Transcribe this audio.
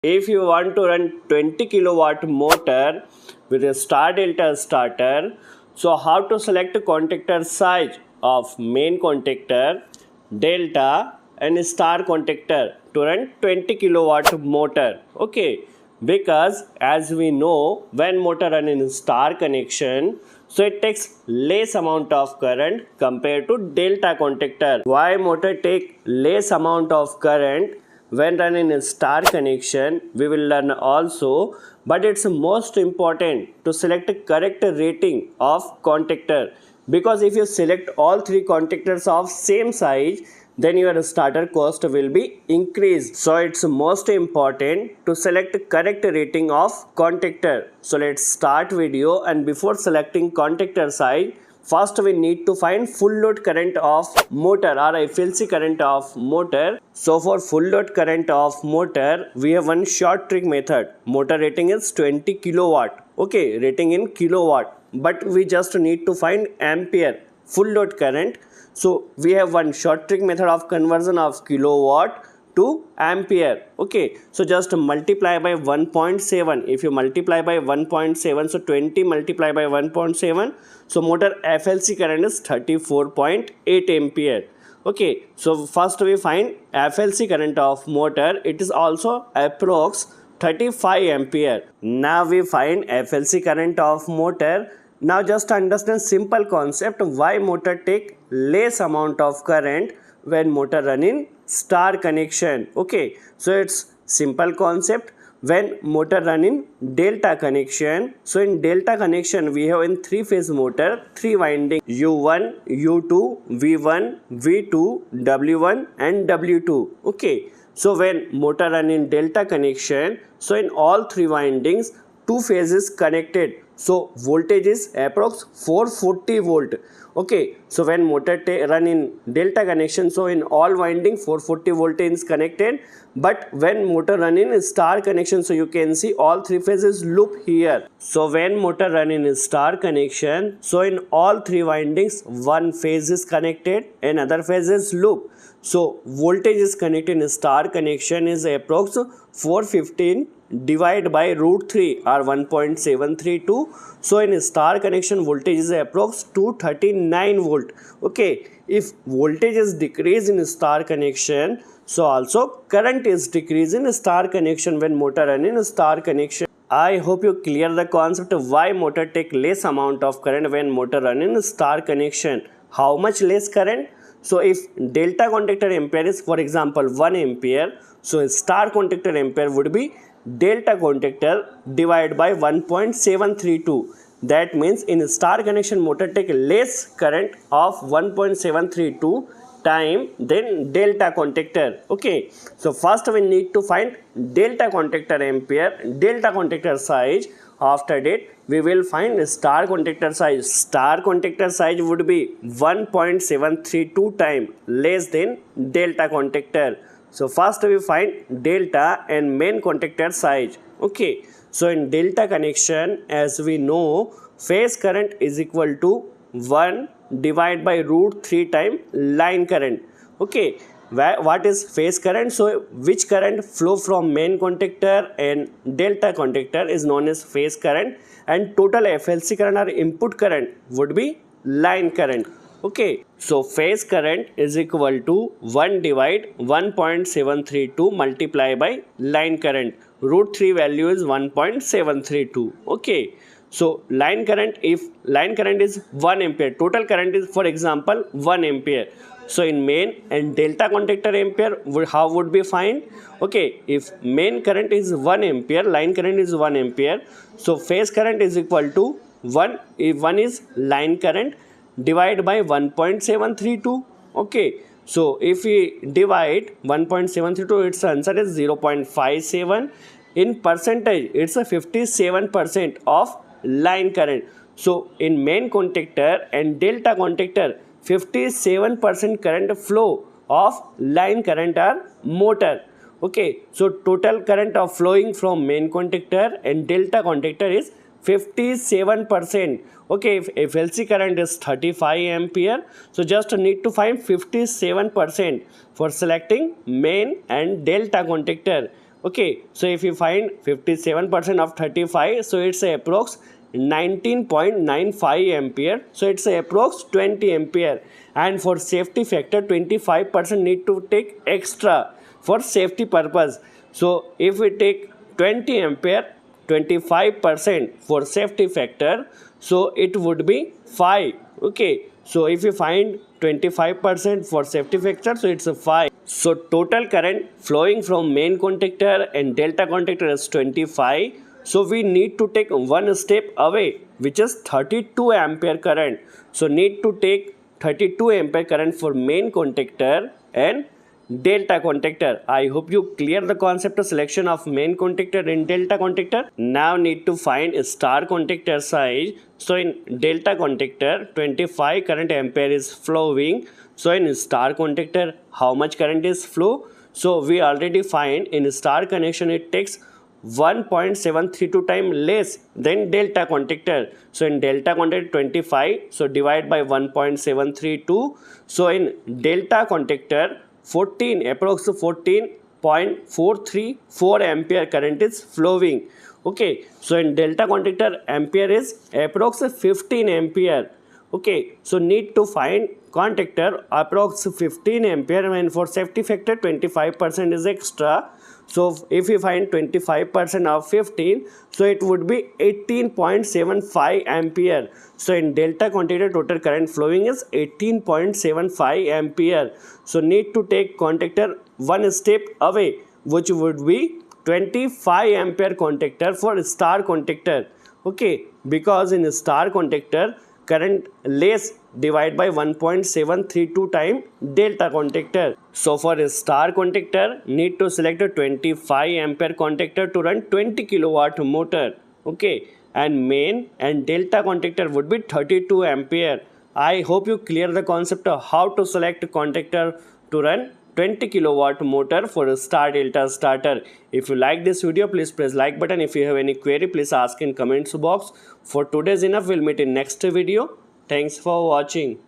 If you want to run 20 kilowatt motor with a star delta starter, so how to select a contactor size of main contactor, delta and star contactor to run 20 kilowatt motor. Okay, because as we know, when motor run in star connection, so it takes less amount of current compared to delta contactor. Why motor take less amount of current when running a star connection? We will learn also, but it's most important to select a correct rating of contactor, because if you select all three contactors of same size, then your starter cost will be increased. So it's most important to select correct rating of contactor. So let's start video, and before selecting contactor size, first we need to find full load current of motor or FLC current of motor. So for full load current of motor, we have one short trick method. Motor rating is 20 kilowatt. Okay, rating in kilowatt, but we just need to find ampere full load current. So we have one short trick method of conversion of kilowatt to ampere. Okay, so just multiply by 1.7. If you multiply by 1.7, so 20 multiply by 1.7, so motor FLC current is 34.8 ampere. Okay, so first we find FLC current of motor. It is also approx 35 ampere. Now we find FLC current of motor. Now just understand simple concept why motor take less amount of current when motor run in star connection. Okay, so it's simple concept. When motor run in delta connection, so in delta connection we have in three phase motor, three winding U1, U2, V1, V2, W1 and W2. Okay, so when motor run in delta connection, so in all three windings two phases connected, so voltage is approx 440 volt. Okay, so when motor run in delta connection, so in all winding 440 voltage is connected, but when motor run in star connection, so you can see all three phases loop here. So when motor run in star connection, so in all three windings one phase is connected, another phase is loop. So voltage is connected in star connection is approx 415 divided by root 3 or 1.732. So in star connection voltage is approx 239 volt. Okay, if voltage is decreased in star connection, so also current is decreased in star connection when motor run in star connection. I hope you clear the concept of why motor take less amount of current when motor run in star connection. How much less current? So if delta contactor ampere is for example 1 ampere, so star contactor ampere would be delta contactor divided by 1.732. That means in star connection motor take less current of 1.732 time than delta contactor. Okay, so first we need to find delta contactor ampere, delta contactor size. After that we will find star contactor size. Star contactor size would be 1.732 time less than delta contactor. So first we find delta and main contactor size. Okay, so in delta connection, as we know, phase current is equal to 1 divided by root 3 time line current. Okay, what is phase current? So which current flow from main contactor and delta contactor is known as phase current, and total FLC current or input current would be line current. Okay, so phase current is equal to 1 divide 1.732 multiply by line current. Root 3 value is 1.732. Okay, so line current, if line current is 1 ampere, total current is for example 1 ampere. So in main and delta contactor ampere, how would be find? Okay, if main current is 1 ampere, line current is 1 ampere, so phase current is equal to 1, if 1 is line current, divide by 1.732. Okay, so if we divide 1.732, its answer is 0.57. In percentage, it's a 57% of line current. So in main contactor and delta contactor, 57% current flow of line current are motor. Okay, so total current of flowing from main contactor and delta contactor is 57%. Okay, if FLC current is 35 ampere, so just need to find 57% for selecting main and delta contactor. Okay, so if you find 57% of 35, so it's a approx 19.95 ampere, so it's a approx 20 ampere. And for safety factor, 25% need to take extra for safety purpose. So if we take 20 ampere, 25% for safety factor, so it would be 5. Okay, so if you find 25% for safety factor, so it's a 5. So total current flowing from main contactor and delta contactor is 25. So we need to take one step away, which is 32 ampere current. So need to take 32 ampere current for main contactor and delta contactor. I hope you clear the concept of selection of main contactor and delta contactor. Now need to find a star contactor size. So in delta contactor, 25 current ampere is flowing. So in star contactor, how much current is flow? So we already find in star connection it takes 1.732 times less than delta contactor. So in delta contactor 25, so divide by 1.732. So in delta contactor 14, approx 14.434 ampere current is flowing. Okay, so in delta contactor ampere is approx 15 ampere. Okay, so need to find contactor approx 15 ampere, and for safety factor 25% is extra. So if we find 25% of 15, so it would be 18.75 ampere. So in delta contactor total current flowing is 18.75 ampere. So need to take contactor one step away, which would be 25 ampere contactor for star contactor. Okay, because in star contactor current less divide by 1.732 time delta contactor. So for a star contactor need to select a 25 ampere contactor to run 20 kilowatt motor. Okay, and main and delta contactor would be 32 ampere. I hope you clear the concept of how to select contactor to run 20 kilowatt motor for a star delta starter. If you like this video, please press like button. If you have any query, please ask in comments box. For today's enough. We'll meet in next video. Thanks for watching.